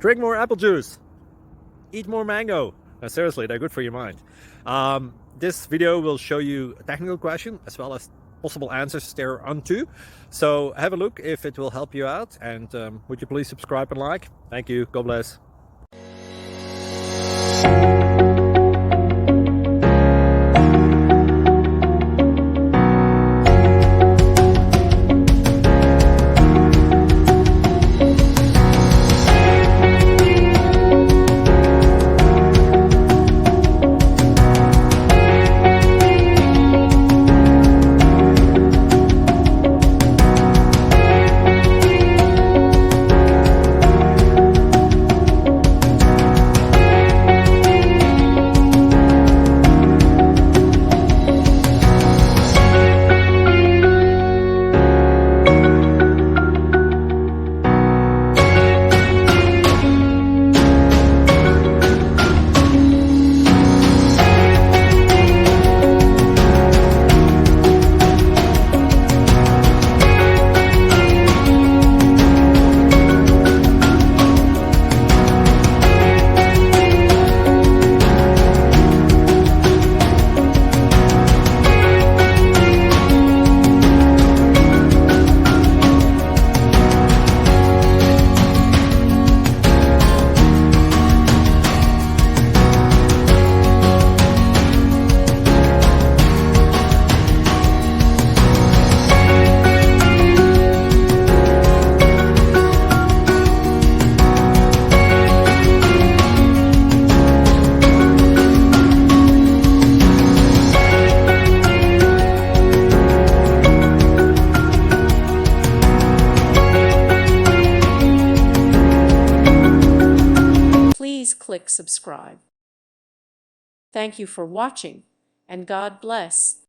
Drink more apple juice. Eat more mango. Seriously, they're good for your mind. This video will show you a technical question as well as possible answers thereunto. So have a look if it will help you out, and would you please subscribe and like? Thank you. God bless. Please click subscribe. Thank you for watching, and God bless.